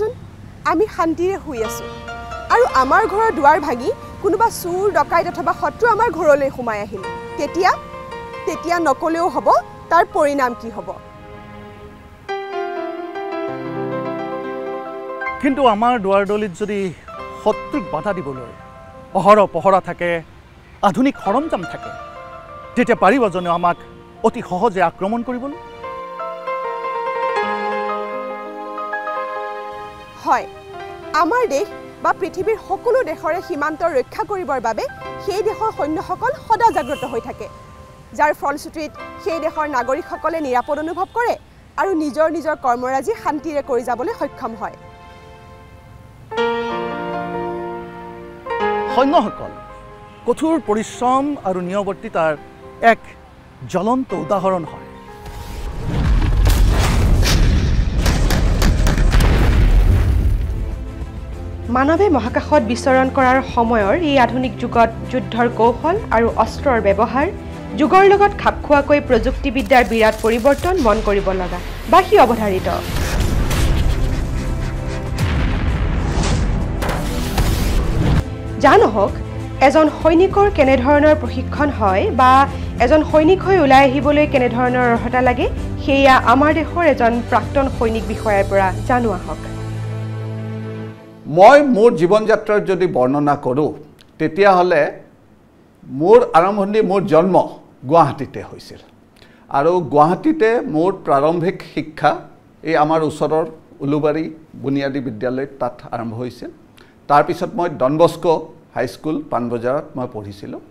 চাওকচোন আমি শান্তিৰে শুই আছোঁ আৰু আমাৰ ঘৰৰ দুৱাৰ ভাঙি কোনোবা চুৰ ডকাইত অথবা শত্ৰু আমাৰ ঘৰলৈ সোমাই আহিল তেতিয়া নকলেও হ'ব তাৰ পৰিণাম কি হ'ব কিন্তু আমাৰ দুৱাৰদলিত যদি শত্ৰুক বাধা দিবলৈ অহৰহ পহৰা থাকে আধুনিক সৰঞ্জাম থাকে তেতিয়া পাৰিব জানো আমাক অতি সহজে আক্ৰমণ কৰিবলৈ হয় আমাৰ দেশ বা পৃথিৱীৰ সকলো দেশৰে সীমান্ত ৰক্ষা কৰিবৰ বাবে সেই দেশৰ সৈন্যসকল সদা জাগ্ৰত হৈ থাকে যাৰ ফলশ্ৰুতিত সেই দেশৰ নাগৰিকসকলে নিৰাপদ অনুভৱ কৰে আৰু নিজৰ নিজৰ কৰ্মৰাজি শান্তিৰে কৰি যাবলৈ সক্ষম হয় সৈন্যসকল কঠোৰ পৰিশ্ৰম আৰু নিয়মবৰ্তিতাৰ এক জ্বলন্ত উদাহৰণ হয় মানৱে মহাকাশত বিচৰণ কৰাৰ সময়ৰ এই আধুনিক যুগত যুদ্ধৰ কৌশল আৰু অস্ত্ৰৰ ব্যৱহাৰ যুগৰ লগত খাপ খোৱাকৈ প্ৰযুক্তিবিদ্যাৰ বিৰাট পৰিৱৰ্তন মন কৰিব লগা বা সি অৱধাৰিত জানহক এজন সৈনিকৰ কেনেধৰণৰ প্ৰশিক্ষণ হয় বা এজন সৈনিক হৈ ওলাই আহিবলৈ কেনেধৰণৰ অৰ্হতা লাগে সেয়া আমাৰ দেশৰ এজন প্ৰাক্তন সৈনিক বিষয়াৰ পৰা জানো আহক মই মোৰ জীৱন যাত্ৰাৰ যদি বৰ্ণনা কৰোঁ তেতিয়াহ'লে মোৰ আৰম্ভণি মোৰ জন্ম গুৱাহাটীতে হৈছিল আৰু গুৱাহাটীতে মোৰ প্ৰাৰম্ভিক শিক্ষা এই আমাৰ ওচৰৰ উলুবাৰী বুনিয়াদী বিদ্যালয়ত তাত আৰম্ভ হৈছিল তাৰপিছত মই ডন বস্কো হাইস্কুল পাণবজাৰত মই পঢ়িছিলোঁ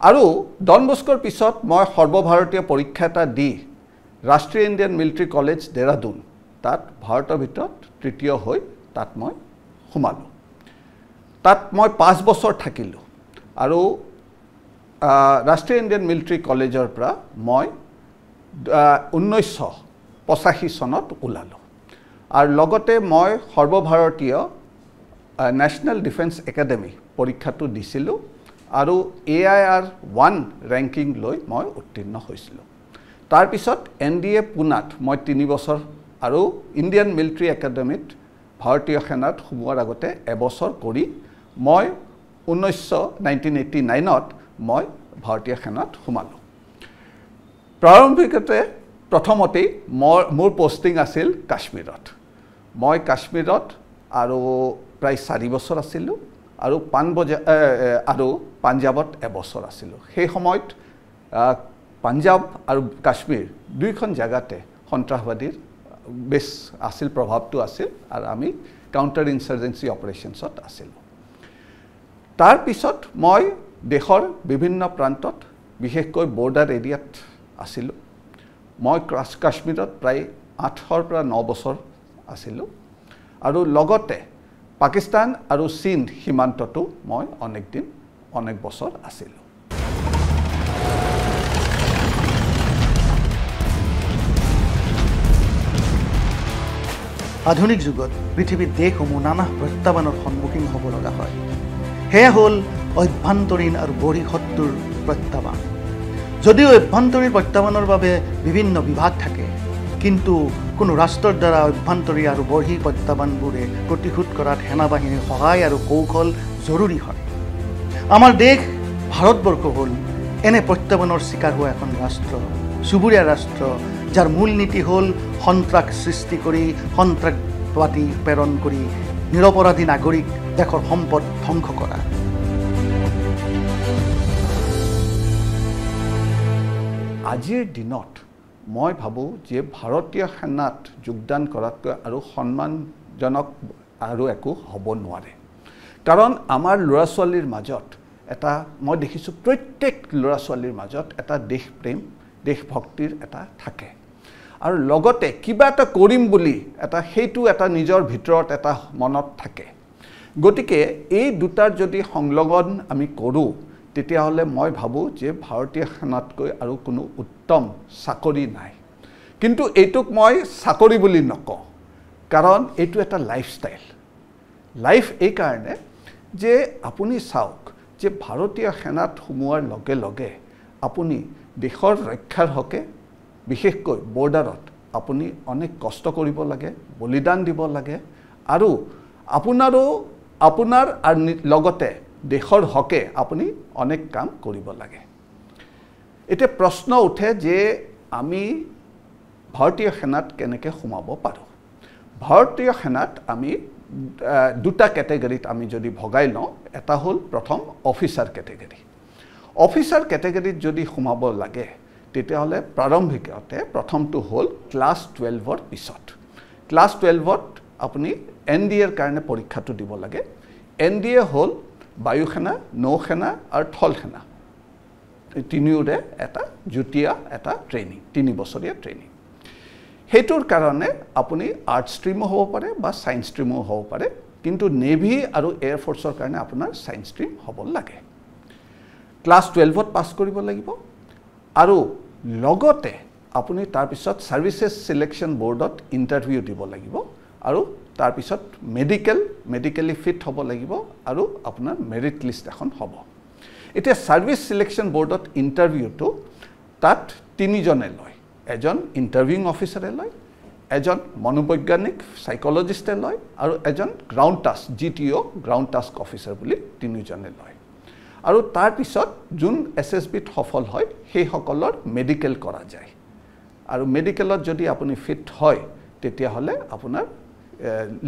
আৰু ডন বস্কোৰ পিছত মই সৰ্বভাৰতীয় পৰীক্ষা এটা দি ৰাষ্ট্ৰীয় ইণ্ডিয়ান মিলিটাৰী কলেজ দেৰাদুন তাত ভাৰতৰ ভিতৰত তৃতীয় হৈ তাত মই সোমালোঁ তাত মই 5 বছৰ থাকিলোঁ আৰু ৰাষ্ট্ৰীয় ইণ্ডিয়ান মিলিটাৰী কলেজৰ পৰা মই 1985 চনত ওলালোঁ আৰু লগতে মই সৰ্বভাৰতীয় নেশ্যনেল ডিফেন্স একাডেমি পৰীক্ষাটো দিছিলোঁ আৰু AIR-1 ৰেংকিং লৈ মই উত্তীৰ্ণ হৈছিলোঁ তাৰপিছত NDA পুনাত মই 3 বছৰ আৰু ইণ্ডিয়ান মিলিটাৰী একাডেমিত ভাৰতীয় সেনাত সোমোৱাৰ আগতে এবছৰ কৰি মই 1989ত মই ভাৰতীয় সেনাত সোমালোঁ প্ৰাৰম্ভিকতে প্ৰথমতেই মোৰ পোষ্টিং আছিল কাশ্মীৰত মই কাশ্মীৰত আৰু প্ৰায় 4 বছৰ আছিলোঁ আৰু পাঞ্জাবত এবছৰ আছিলোঁ সেই সময়ত পাঞ্জাব আৰু কাশ্মীৰ দুইখন জাগাতে সন্ত্ৰাসবাদীৰ বেছ আছিল প্ৰভাৱটো আছিল আৰু আমি কাউণ্টাৰ ইনচাৰ্জেঞ্চি অপাৰেশ্যনছত আছিলোঁ তাৰপিছত মই দেশৰ বিভিন্ন প্ৰান্তত বিশেষকৈ বৰ্ডাৰ এৰিয়াত আছিলোঁ মই কাশ্মীৰত প্ৰায় 8 পৰা 9 বছৰ আছিলোঁ আৰু লগতে পাকিস্তান আৰু চীন সীমান্ততো মই অনেক বছৰ আছিলোঁ আধুনিক যুগত পৃথিৱীৰ দেশসমূহ নানা প্ৰত্যাহ্বানৰ সন্মুখীন হ'ব লগা হয় সেয়া হ'ল অভ্যন্তৰীণ আৰু বহিঃশত্ৰুৰ প্ৰত্যাহ্বান যদিও অভ্যন্তৰীণ প্ৰত্যাহ্বানৰ বাবে বিভিন্ন বিভাগ থাকে কিন্তু কোনো ৰাষ্ট্ৰৰ দ্বাৰা অভ্যন্তৰীণ আৰু বৰ্হি প্ৰত্যাহ্বানবোৰে প্ৰতিশোধ কৰাত সেনাবাহিনীৰ সহায় আৰু কৌশল জৰুৰী হয় আমাৰ দেশ ভাৰতবৰ্ষ হ'ল এনে প্ৰত্যাহ্বানৰ চিকাৰ হোৱা এখন ৰাষ্ট্ৰ চুবুৰীয়া ৰাষ্ট্ৰ যাৰ মূল নীতি হ'ল সন্ত্ৰাস সৃষ্টি কৰি সন্ত্ৰাসবাদী প্ৰেৰণ কৰি নিৰপৰাধী নাগৰিক দেশৰ সম্পদ ধ্বংস কৰা আজিৰ দিনত মই ভাবোঁ যে ভাৰতীয় সেনাত যোগদান কৰাতকৈ আৰু সন্মানজনক আৰু একো হ'ব নোৱাৰে কাৰণ আমাৰ ল'ৰা ছোৱালীৰ মাজত এটা মই দেখিছোঁ প্ৰত্যেক ল'ৰা ছোৱালীৰ মাজত এটা দেশপ্ৰেম দেশভক্তিৰ এটা থাকে আৰু লগতে কিবা এটা কৰিম বুলি সেইটো এটা নিজৰ ভিতৰত এটা মনত থাকে গতিকে এই দুটাৰ যদি সংলগ্ন আমি কৰোঁ তেতিয়াহ'লে মই ভাবোঁ যে ভাৰতীয় সেনাতকৈ আৰু কোনো উত্তম চাকৰি নাই কিন্তু এইটোক মই চাকৰি বুলি নকওঁ কাৰণ এইটো এটা লাইফষ্টাইল লাইফ এই কাৰণে যে আপুনি চাওক যে ভাৰতীয় সেনাত সোমোৱাৰ লগে লগে আপুনি দেশৰ ৰক্ষাৰ হকে বিশেষকৈ বৰ্ডাৰত আপুনি অনেক কষ্ট কৰিব লাগে বলিদান দিব লাগে আৰু আপোনাৰ লগতে দেশৰ হকে আপুনি অনেক কাম কৰিব লাগে এতিয়া প্ৰশ্ন উঠে যে আমি ভাৰতীয় সেনাত কেনেকৈ সোমাব পাৰোঁ ভাৰতীয় সেনাত আমি দুটা ক্যাটেগৰীত আমি যদি ভগাই লওঁ এটা হ'ল প্ৰথম অফিচাৰ ক্যাটেগৰী অফিচাৰ ক্যাটেগৰীত যদি সোমাব লাগে তেতিয়াহ'লে প্ৰাৰম্ভিকতে প্ৰথমটো হ'ল ক্লাছ 12ৰ পিছত ক্লাছ 12ত আপুনি এনডিএৰ কাৰণে পৰীক্ষাটো দিব লাগে এনডিএ হ'ল বায়ুসেনা নৌসেনা আৰু স্থলসেনা তিনিওৰে এটা যুটীয়া এটা ট্ৰেইনিং 3 বছৰীয়া ট্ৰেইনিং হেতুৰ কাৰণে আপুনি আৰ্ট ষ্ট্ৰীমো হ'ব পাৰে বা সায়েন্স ষ্ট্ৰীমো হ'ব পাৰে কিন্তু নেভি আৰু এয়াৰ ফোৰ্সৰ কাৰণে আপোনাৰ সায়েন্স ষ্ট্ৰীম হ'ব লাগে ক্লাছ 12ত পাছ কৰিব লাগিব আৰু লগতে আপুনি তাৰ পিছত সাৰ্ভিসেছ সিলেকশন বোৰ্ডত ইন্টাৰভিউ দিব লাগিব আৰু তাৰ পিছত মেডিকেলি ফিট হ'ব লাগিব আৰু আপোনাৰ মেৰিট লিষ্ট এখন হ'ব এতিয়া সাৰ্ভিস সিলেকশন বোৰ্ডত ইন্টাৰভিউটো তাত তিনিজনে লয় এজন ইন্টাৰভিউইং অফিচাৰে লয় এজন মনোবৈজ্ঞানিক সাইকোলজিষ্টে লয় আৰু এজন ground task জিটিও ground task officer বুলি তিনিজনে লয় আৰু তাৰ পিছত যোন এছএছবিত সফল হয় সেই সকলৰ মেডিকেল কৰা যায় আৰু মেডিকেলত যদি আপুনি ফিট হয় তেতিয়াহ'লে আপোনাৰ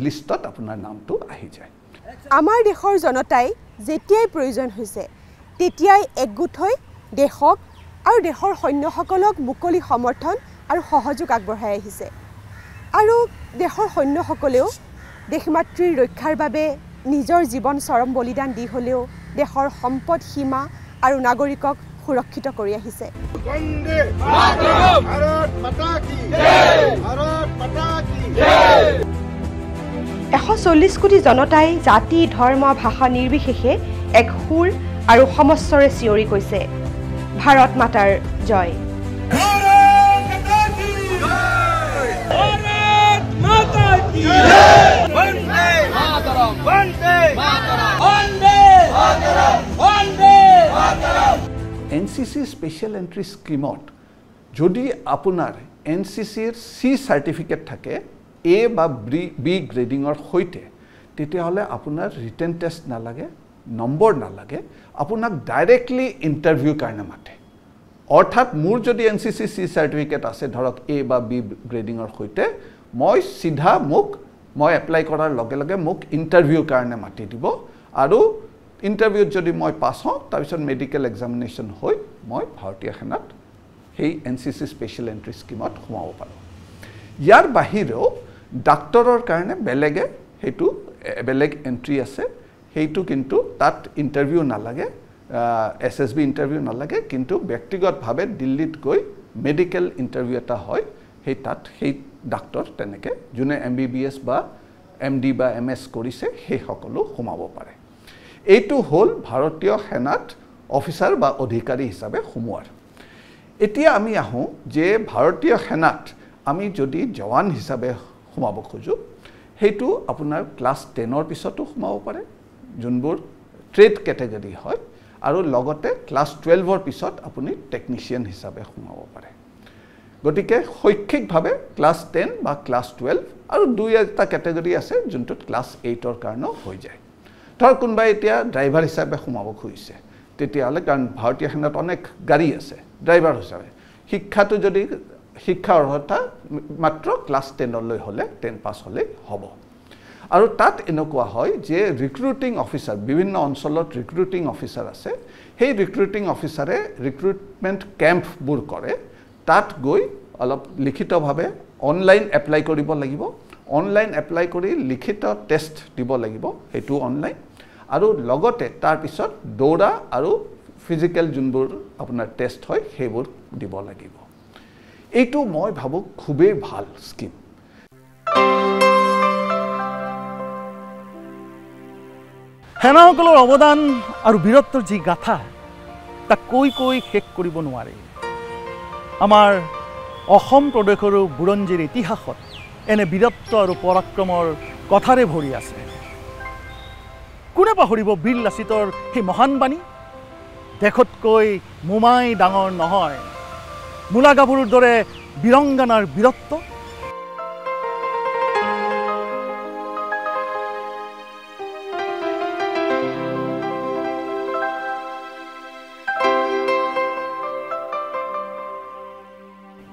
লিষ্টত আপোনাৰ নামটো আহি যায় আমাৰ দেশৰ জনতাই যেতিয়াই প্ৰয়োজন হৈছে তেতিয়াই একগোট হৈ দেশক আৰু দেশৰ সৈন্যসকলক মুকলি সমৰ্থন আৰু সহযোগ আগবঢ়াই আহিছে আৰু দেশৰ সৈন্যসকলেও দেশমাতৃৰ ৰক্ষাৰ বাবে নিজৰ জীৱন চৰম বলিদান দি হ'লেও দেশৰ সম্পদ সীমা আৰু নাগৰিকক সুৰক্ষিত কৰি আহিছে বন্দে মাতৰম ভাৰত মাতা কি জয় ভাৰত মাতা কি জয় 140 কোটি জনতাই জাতি ধৰ্ম ভাষা নিৰ্বিশেষে এক সুৰ আৰু সমস্বৰে চিঞৰি কৈছে ভাৰত মাতাৰ জয় এনচিচি স্পেশাল এন্ট্ৰি স্কিমত যদি আপোনাৰ এনচিচিৰ সি সাৰ্টিফিকেট থাকে এ বা বি গ্ৰেডিঙৰ সৈতে তেতিয়াহ'লে আপোনাৰ ৰিটেন টেষ্ট নালাগে নম্বৰ নালাগে আপোনাক ডাইৰেক্টলি ইন্টাৰভিউ কাৰণে মাতে অৰ্থাৎ মোৰ যদি এনচিচি সি সাৰ্টিফিকেট আছে ধৰক এ বা বি গ্ৰেডিঙৰ সৈতে মই সিধা মই এপ্লাই কৰাৰ লগে লগে মোক ইন্টাৰভিউ কাৰণে মাতি দিব আৰু ইন্টাৰভিউত যদি মই পাছ হওঁ তাৰপিছত মেডিকেল এক্সামিনেশ্যন হৈ মই ভাৰতীয় সেনাত সেই এনচিচি স্পেশাল এন্ট্ৰি স্কিমত সোমাব পাৰোঁ ইয়াৰ বাহিৰেও ডাক্তৰৰ কাৰণে বেলেগ এন্ট্ৰি আছে সেইটো কিন্তু তাত ইন্টাৰভিউ নালাগে এছএছবি ইন্টাৰভিউ নালাগে কিন্তু ব্যক্তিগতভাৱে দিল্লীত গৈ মেডিকেল ইন্টাৰভিউ এটা হয় সেই ডাক্তৰ তেনেকে যোনে MBBS বা MD বা MS কৰিছে সেই সকলো সোমাব পাৰে এইটো হ'ল ভাৰতীয় সেনাত অফিচাৰ বা অধিকাৰী হিচাপে সোমোৱাৰ এতিয়া আমি আহোঁ যে ভাৰতীয় সেনাত আমি যদি জৱান হিচাপে সোমাব খোজো সেইটো আপোনাৰ ক্লাছ 10ৰ পিছতো সোমাব পাৰে যোনবোৰ ট্ৰেড ক্যাটেগৰী হয় আৰু লগতে ক্লাছ 12ৰ পিছত আপুনি টেকনিচিয়ান হিচাপে সোমাব পাৰে গতিকে শৈক্ষিকভাৱে ক্লাছ 10 বা ক্লাছ 12 আৰু দুইটা ক্যাটেগৰী আছে যোনটোত ক্লাছ 8ৰ কাৰণেও হৈ যায় ধৰ কোনবাই এতিয়া ড্ৰাইভাৰ হিচাপে সোমাব খুজিছে তেতিয়াহ'লে কাৰণ ভাৰতীয় সেনাত অনেক গাড়ী আছে ড্ৰাইভাৰ হিচাপে শিক্ষাটো যদি শিক্ষা অৰ্হতা মাত্ৰ ক্লাছ 10লৈ হ'লে 10 পাছ হ'লে হ'ব আৰু তাত এনেকুৱা হয় যে ৰিক্ৰুটিং অফিচাৰ বিভিন্ন অঞ্চলত ৰিক্ৰুটিং অফিচাৰ আছে সেই ৰিক্ৰুটিং অফিচাৰে ৰিক্ৰুটমেণ্ট কেম্পবোৰ কৰে তাত গৈ অলপ লিখিতভাৱে অনলাইন এপ্লাই কৰিব লাগিব অনলাইন এপ্লাই কৰি লিখিত টেষ্ট দিব লাগিব সেইটো অনলাইন আৰু লগতে তাৰ পিছত দৌৰা আৰু ফিজিক্যাল যোনবোৰ আপোনাৰ টেষ্ট হয় সেইবোৰ দিব লাগিব এইটো মই ভাবো খুবেই ভাল স্কিম সেনাসকলৰ অৱদান আৰু বীৰত্বৰ যি গাথা তাক কৈ শেষ কৰিব নোৱাৰে আমাৰ অসম প্ৰদেশৰ বুৰঞ্জীৰ ইতিহাসত এনে বীৰত্ব আৰু পৰাক্ৰমৰ কথাৰে ভৰি আছে কোনে পাহৰিব বীৰ লাচিতৰ সেই মহান বাণী দেশতকৈ মোমাই ডাঙৰ নহয় মূলা গাভৰুৰ দৰে বীৰংগানাৰ বীৰত্ব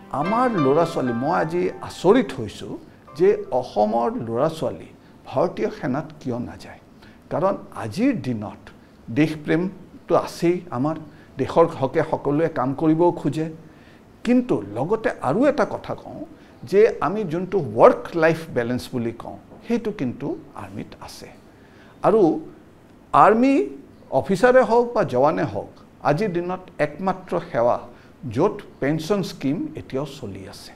আমাৰ ল'ৰা ছোৱালী মই আজি আচৰিত হৈছোঁ যে অসমৰ ল'ৰা ছোৱালী ভাৰতীয় সেনাত কিয় নাযায় কাৰণ আজিৰ দিনত দেশপ্ৰেমটো আছেই আমাৰ দেশৰ হকে সকলোৱে কাম কৰিবও খোজে কিন্তু লগতে আৰু এটা কথা কওঁ যে আমি যোনটো ৱৰ্ক লাইফ বেলেঞ্চ বুলি কওঁ সেইটো কিন্তু আৰ্মিত আছে আৰু আৰ্মি অফিচাৰে হওক বা জৱানে হওক আজিৰ দিনত একমাত্ৰ সেৱা য'ত পেঞ্চন স্কিম এতিয়াও চলি আছে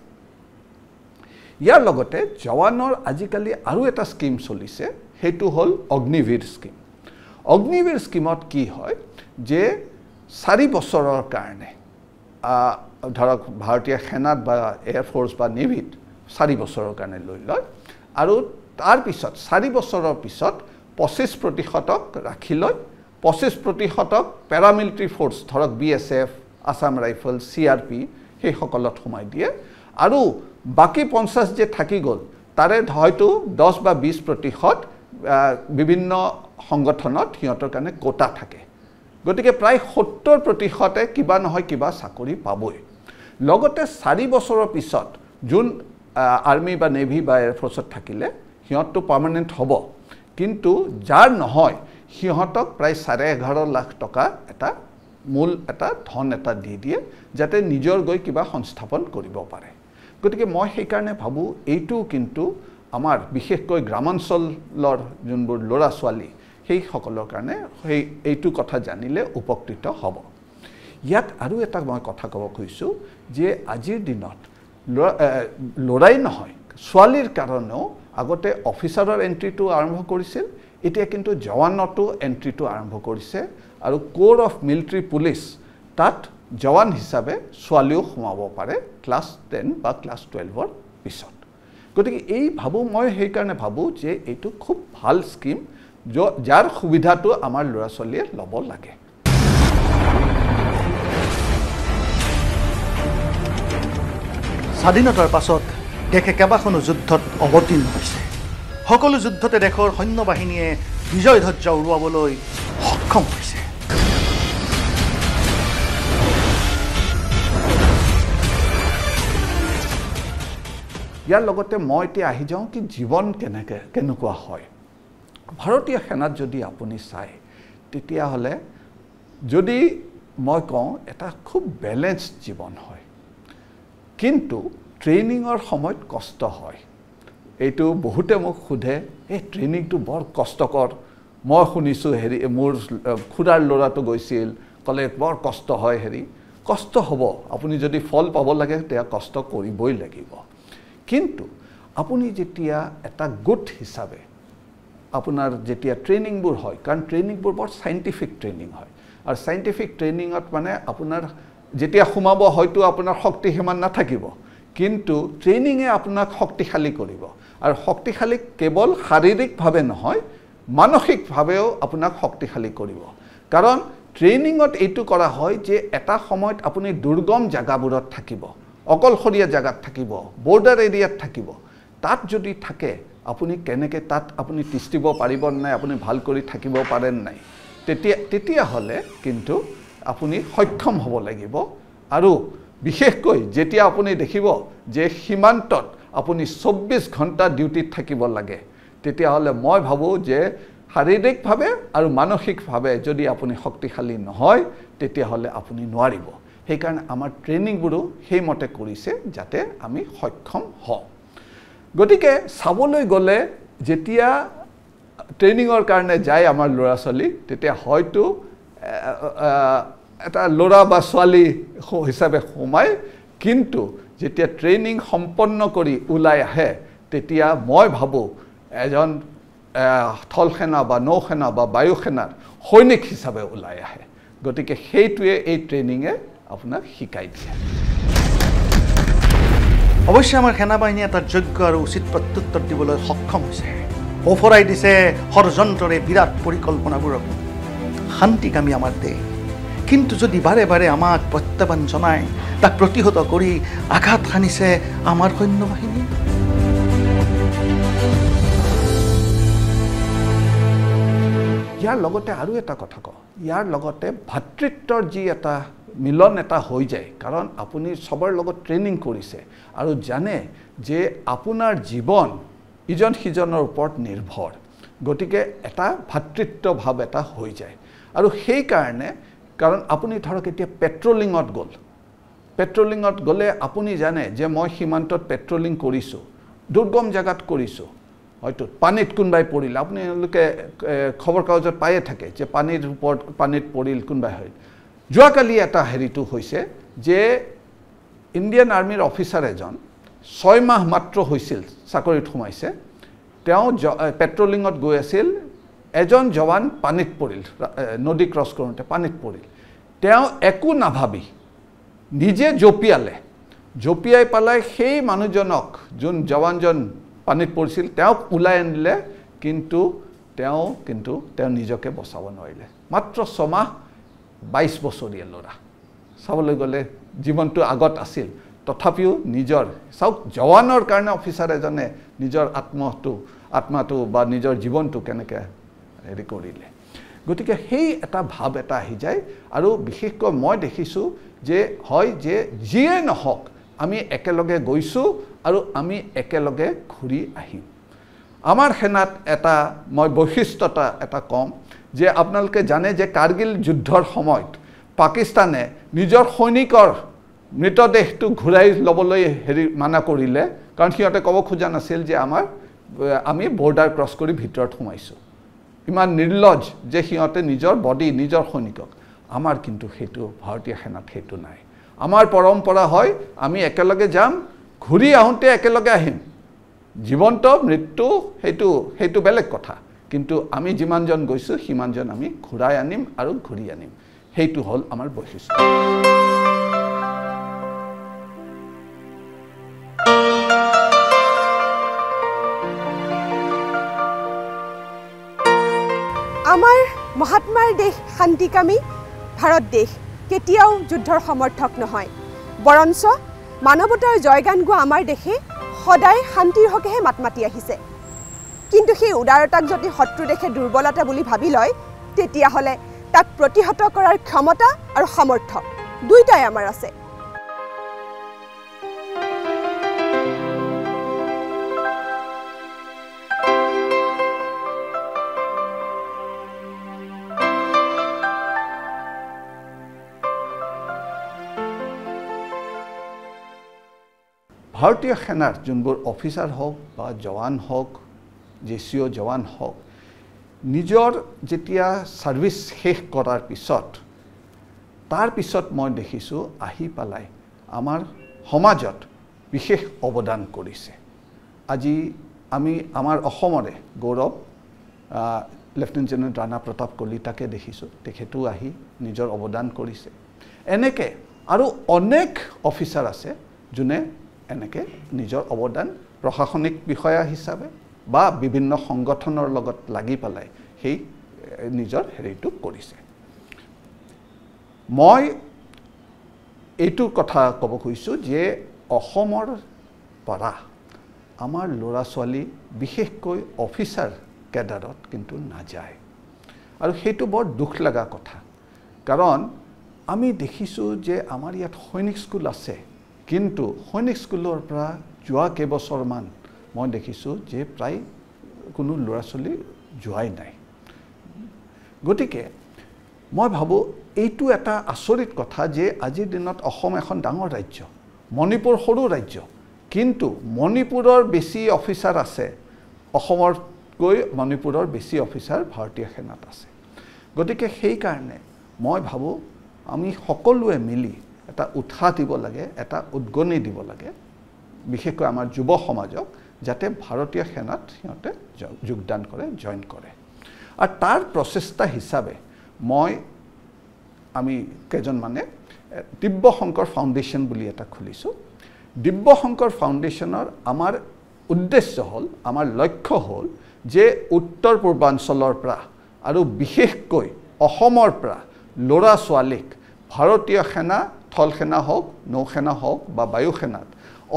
ইয়াৰ লগতে জৱানৰ আজিকালি আৰু এটা স্কিম চলিছে সেইটো হ'ল অগ্নিবীৰ স্কিম অগ্নিবীৰ স্কিমত কি হয় যে 4 বছৰৰ কাৰণে ধৰক ভাৰতীয় সেনাত বা এয়াৰ ফ'ৰ্চ বা নেভিত 4 বছৰৰ কাৰণে লৈ লয় আৰু তাৰ পিছত 4 বছৰৰ পিছত 25% ৰাখি লয় 25% পেৰামিলিটাৰী ফ'ৰ্চ ধৰক BSF আসাম ৰাইফল CRP সেই সকলত সোমাই দিয়ে আৰু বাকি 50 যে থাকি গ'ল তাৰে হয়তো 10 বা 20% বিভিন্ন সংগঠনত সিহঁতৰ কাৰণে কোটা থাকে গতিকে প্ৰায় 70% কিবা নহয় কিবা চাকৰি পাবই লগতে 4 বছৰৰ পিছত যোন আৰ্মি বা নেভি বা এয়াৰ ফ'ৰ্চত থাকিলে সিহঁতটো পাৰ্মানেণ্ট হ'ব কিন্তু যাৰ নহয় সিহঁতক প্ৰায় 11.5 লাখ টকা এটা মূল এটা ধন এটা দি দিয়ে যাতে নিজৰ গৈ কিবা সংস্থাপন কৰিব পাৰে গতিকে মই সেইকাৰণে ভাবোঁ এইটো কিন্তু আমাৰ বিশেষকৈ গ্ৰামাঞ্চলৰ যোনবোৰ ল'ৰা ছোৱালী সেই সকলৰ কাৰণে এইটো কথা জানিলে উপকৃত হ'ব ইয়াত আৰু এটা মই কথা ক'ব খুজিছোঁ যে আজিৰ দিনত ল'ৰাই নহয় ছোৱালীৰ কাৰণেও আগতে অফিচাৰৰ এণ্ট্ৰিটো আৰম্ভ কৰিছিল এতিয়া কিন্তু জৱানতো এণ্ট্ৰিটো আৰম্ভ কৰিছে আৰু কোৰ অফ মিলিটাৰী পুলিচ তাত জৱান হিচাপে ছোৱালীও সোমাব পাৰে ক্লাছ 10 বা ক্লাছ 12ৰ পিছত গতিকে এই ভাবোঁ মই সেইকাৰণে ভাবোঁ যে এইটো খুব ভাল স্কিম যাৰ সুবিধাটো আমাৰ ল'ৰা ছোৱালীয়ে ল'ব লাগে স্বাধীনতাৰ পাছত দেশে কেইবাখনো যুদ্ধত অৱতীৰ্ণ হৈছে সকলো যুদ্ধতে দেশৰ সৈন্য বাহিনীয়ে বিজয় ধ্বজা উৰুৱাবলৈ সক্ষম হৈছে ইয়াৰ লগতে মই এতিয়া আহি যাওঁ কি জীৱন কেনেকুৱা হয় ভাৰতীয় সেনাত যদি আপুনি চায় তেতিয়াহ'লে যদি মই কওঁ এটা খুব বেলেঞ্চ জীৱন হয় কিন্তু ট্ৰেইনিঙৰ সময়ত কষ্ট হয় এইটো বহুতে মোক সোধে এই ট্ৰেইনিংটো বৰ কষ্টকৰ মই শুনিছোঁ মোৰ খুৰাৰ ল'ৰাটো গৈছিল ক'লে বৰ কষ্ট হয় কষ্ট হ'ব আপুনি যদি ফল পাব লাগে তেতিয়া কষ্ট কৰিবই লাগিব কিন্তু আপুনি যেতিয়া এটা গোট হিচাপে আপোনাৰ যেতিয়া ট্ৰেইনিংবোৰ হয় কাৰণ ট্ৰেইনিংবোৰ বৰ সাইন্টিফিক ট্ৰেইনিং হয় আৰু সাইন্টিফিক ট্ৰেইনিঙত মানে আপোনাৰ যেতিয়া সোমাব হয়তো আপোনাৰ শক্তি সিমান নাথাকিব কিন্তু ট্ৰেইনিঙে আপোনাক শক্তিশালী কৰিব আৰু শক্তিশালী কেৱল শাৰীৰিকভাৱে নহয় মানসিকভাৱেও আপোনাক শক্তিশালী কৰিব কাৰণ ট্ৰেইনিঙত এইটো কৰা হয় যে এটা সময়ত আপুনি দুৰ্গম জাগাবোৰত থাকিব অকলশৰীয়া জাগাত থাকিব বৰ্ডাৰ এৰিয়াত থাকিব তাত যদি থাকে আপুনি কেনেকৈ তাত আপুনি তিষ্ঠিব পাৰিব নাই আপুনি ভাল কৰি থাকিব পাৰে নাই তেতিয়াহ'লে কিন্তু আপুনি সক্ষম হ'ব লাগিব আৰু বিশেষকৈ যেতিয়া আপুনি দেখিব যে সীমান্তত আপুনি 24 ঘণ্টা ডিউটিত থাকিব লাগে তেতিয়াহ'লে মই ভাবোঁ যে শাৰীৰিকভাৱে আৰু মানসিকভাৱে যদি আপুনি শক্তিশালী নহয় তেতিয়াহ'লে আপুনি নোৱাৰিব সেইকাৰণে আমাৰ ট্ৰেইনিংবোৰো সেইমতে কৰিছে যাতে আমি সক্ষম হওঁ গতিকে চাবলৈ গ'লে যেতিয়া ট্ৰেইনিঙৰ কাৰণে যায় আমাৰ ল'ৰা ছোৱালী তেতিয়া হয়তো এটা ল'ৰা বা ছোৱালী হিচাপে সোমায় কিন্তু যেতিয়া ট্ৰেইনিং সম্পন্ন কৰি ওলাই আহে তেতিয়া মই ভাবোঁ এজন স্থল সেনা বা নৌ সেনা বা বায়ু সেনাৰ সৈনিক হিচাপে ওলাই আহে গতিকে সেইটোৱে এই ট্ৰেইনিঙে আপোনাক শিকাই দিয়ে অৱশ্যে আমাৰ সেনাবাহিনীয়ে এটা যোগ্য আৰু উচিত প্ৰত্যুত্তৰ দিবলৈ সক্ষম হৈছে ওফৰাই দিছে ষড়যন্ত্ৰৰে বিৰাট পৰিকল্পনাবোৰক শান্তিকামী আমাৰ দেশ কিন্তু যদি বাৰে বাৰে আমাক প্ৰত্যাহ্বান জনাই তাক প্ৰতিহত কৰি আঘাত সানিছে আমাৰ সৈন্য বাহিনী ইয়াৰ লগতে আৰু এটা কথা কওঁ ইয়াৰ লগতে ভাতৃত্বৰ যি এটা মিলন এটা হৈ যায় কাৰণ আপুনি সবৰ লগত ট্ৰেইনিং কৰিছে আৰু জানে যে আপোনাৰ জীৱন ইজন সিজনৰ ওপৰত নিৰ্ভৰ গতিকে এটা ভাতৃত্ব ভাৱ এটা হৈ যায় আৰু সেই কাৰণে কাৰণ আপুনি ধৰক এতিয়া পেট্ৰলিঙত গ'লে আপুনি জানে যে মই সীমান্তত পেট্ৰলিং কৰিছোঁ দুৰ্গম জায়গাত কৰিছোঁ হয়তো পানীত কোনোবাই পৰিল আপোনালোকে খবৰ কাগজত পায়ে থাকে যে পানীৰ ওপৰত পানীত পৰিল কোনোবাই হয় যোৱাকালি এটা হেৰিটো হৈছে যে ইণ্ডিয়ান আৰ্মিৰ অফিচাৰ এজন 6 মাহ মাত্ৰ হৈছিল চাকৰিত সোমাইছে তেওঁ পেট্ৰলিঙত গৈ আছিল এজন জৱান পানীত পৰিল নদী ক্ৰছ কৰোঁতে পানীত পৰিল তেওঁ একো নাভাবি নিজে জঁপিয়াই পেলাই সেই মানুহজনক যোন জৱানজন পানীত পৰিছিল তেওঁক ওলাই আনিলে কিন্তু তেওঁ নিজকে বচাব নোৱাৰিলে মাত্ৰ 6 মাহ 22 বছৰীয়া ল'ৰা চাবলৈ গ'লে জীৱনটো আগত আছিল তথাপিও নিজৰ চাওক জৱানৰ কাৰণে অফিচাৰ এজনে নিজৰ আত্মাটো বা নিজৰ জীৱনটো কেনেকৈ হেৰি কৰিলে গতিকে সেই এটা ভাৱ এটা আহি যায় আৰু বিশেষকৈ মই দেখিছোঁ যে হয় যে যিয়ে নহওক আমি একেলগে গৈছোঁ আৰু আমি একেলগে ঘূৰি আহিম আমাৰ সেনাত এটা মই বৈশিষ্ট্যতা এটা কম যে আপোনালোকে জানে যে কাৰ্গিল যুদ্ধৰ সময়ত পাকিস্তানে নিজৰ সৈনিকৰ মৃতদেহটো ঘূৰাই ল'বলৈ হেৰি মানা কৰিলে কাৰণ সিহঁতে ক'ব খোজা নাছিল যে আমি বৰ্ডাৰ ক্ৰছ কৰি ভিতৰত সোমাইছোঁ ইমান নিৰ্লজ্জ যে সিহঁতে নিজৰ বডি নিজৰ সৈনিকক আমাৰ কিন্তু সেইটো ভাৰতীয় সেনাত সেইটো নাই আমাৰ পৰম্পৰা হয় আমি একেলগে যাম ঘূৰি আহোঁতে একেলগে আহিম জীৱন্ত মৃত্যু সেইটো বেলেগ কথা কিন্তু আমি যিমানজন গৈছোঁ সিমানজন আমি ঘূৰাই আনিম আৰু ঘূৰি আনিম সেইটো হ'ল আমাৰ বৈশিষ্ট্য আমাৰ মহাত্মাৰ দেশ শান্তিকামী ভাৰত দেশ কেতিয়াও যুদ্ধৰ সমৰ্থক নহয় বৰঞ্চ মানৱতাৰ জয়গান গোৱা আমাৰ দেশে সদায় শান্তিৰ হকেহে মাত মাতি আহিছে কিন্তু সেই উদাৰতাক যদি শত্ৰু দেশে দুৰ্বলতা বুলি ভাবি লয় তেতিয়াহ'লে তাক প্ৰতিহত কৰাৰ ক্ষমতা আৰু সামৰ্থ্য দুইটাই আমাৰ আছে ভাৰতীয় সেনাৰ যোনবোৰ অফিচাৰ হওক বা জৱান হওক জেচিঅ' জৱান হওক নিজৰ যেতিয়া ছাৰ্ভিচ শেষ কৰাৰ পিছত তাৰ পিছত মই দেখিছোঁ আহি পেলাই আমাৰ সমাজত বিশেষ অৱদান কৰিছে আজি আমি আমাৰ অসমৰে গৌৰৱ লেফটেনেণ্ট জেনেৰেল ৰাণা প্ৰতাপ কলিতাকে দেখিছোঁ তেখেতো আহি নিজৰ অৱদান কৰিছে এনেকৈ আৰু অনেক অফিচাৰ আছে যোনে এনেকৈ নিজৰ অৱদান প্ৰশাসনিক বিষয়া হিচাপে বা বিভিন্ন সংগঠনৰ লগত লাগি পেলাই সেই নিজৰ হেৰিটো কৰিছে মই এইটো কথা ক'ব খুজিছোঁ যে অসমৰ পৰা আমাৰ ল'ৰা ছোৱালী বিশেষকৈ অফিচাৰ কেডাৰত কিন্তু নাযায় আৰু সেইটো বৰ দুখ লগা কথা কাৰণ আমি দেখিছোঁ যে আমাৰ ইয়াত সৈনিক স্কুল আছে কিন্তু সৈনিক স্কুলৰ পৰা যোৱা কেইবছৰমান মই দেখিছোঁ যে প্ৰায় কোনো ল'ৰা ছোৱালী যোৱাই নাই গতিকে মই ভাবোঁ এইটো এটা আচৰিত কথা যে আজিৰ দিনত অসম এখন ডাঙৰ ৰাজ্য মণিপুৰ সৰু ৰাজ্য কিন্তু মণিপুৰৰ বেছি অফিচাৰ আছে অসমতকৈ মণিপুৰৰ বেছি অফিচাৰ ভাৰতীয় সেনাত আছে গতিকে সেইকাৰণে মই ভাবোঁ আমি সকলোৱে মিলি এটা উৎসাহ দিব লাগে এটা উদ্গনি দিব লাগে বিশেষকৈ আমাৰ যুৱ সমাজক যাতে ভাৰতীয় সেনাত সিহঁতে যোগদান কৰে জইন কৰে আৰু তাৰ প্ৰচেষ্টা হিচাপে আমি কেইজনমানে দিব্য শংকৰ ফাউণ্ডেশ্যন বুলি এটা খুলিছোঁ দিব্য শংকৰ ফাউণ্ডেশ্যনৰ আমাৰ উদ্দেশ্য হ'ল আমাৰ লক্ষ্য হ'ল যে উত্তৰ পূৰ্বাঞ্চলৰ পৰা আৰু বিশেষকৈ অসমৰ পৰা ল'ৰা ছোৱালীক ভাৰতীয় সেনা স্থল সেনা হওক নৌসেনা হওক বা বায়ু সেনাত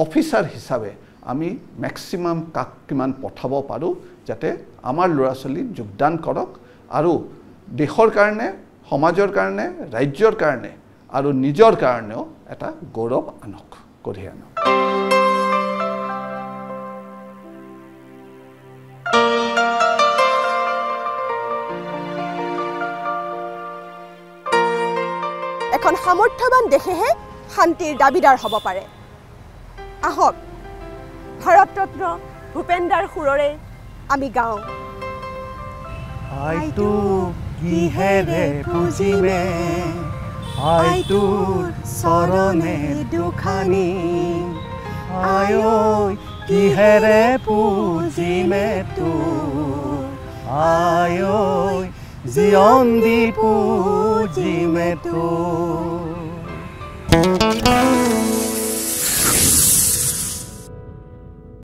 অফিচাৰ হিচাপে আমি মেক্সিমাম কাক কিমান পঠাব পাৰোঁ যাতে আমাৰ ল'ৰা ছোৱালী যোগদান কৰক আৰু দেশৰ কাৰণে সমাজৰ কাৰণে ৰাজ্যৰ কাৰণে আৰু নিজৰ কাৰণেও এটা গৌৰৱ আনক কঢ়িয়াই আনক। এখন সামৰ্থ্যৱান দেশেহে শান্তিৰ দাবীদাৰ হ'ব পাৰে। আহক ভাৰতৰত্ন ভূপেন্দাৰ সুৰৰে আমি গাওঁ। আইটো কিহেৰে পুজিমে, আইটোৰ চৰণে দুখানি, আই কিহেৰে পুজিমে তোৰ, আই জীৱন দি পুজিমে তোৰ।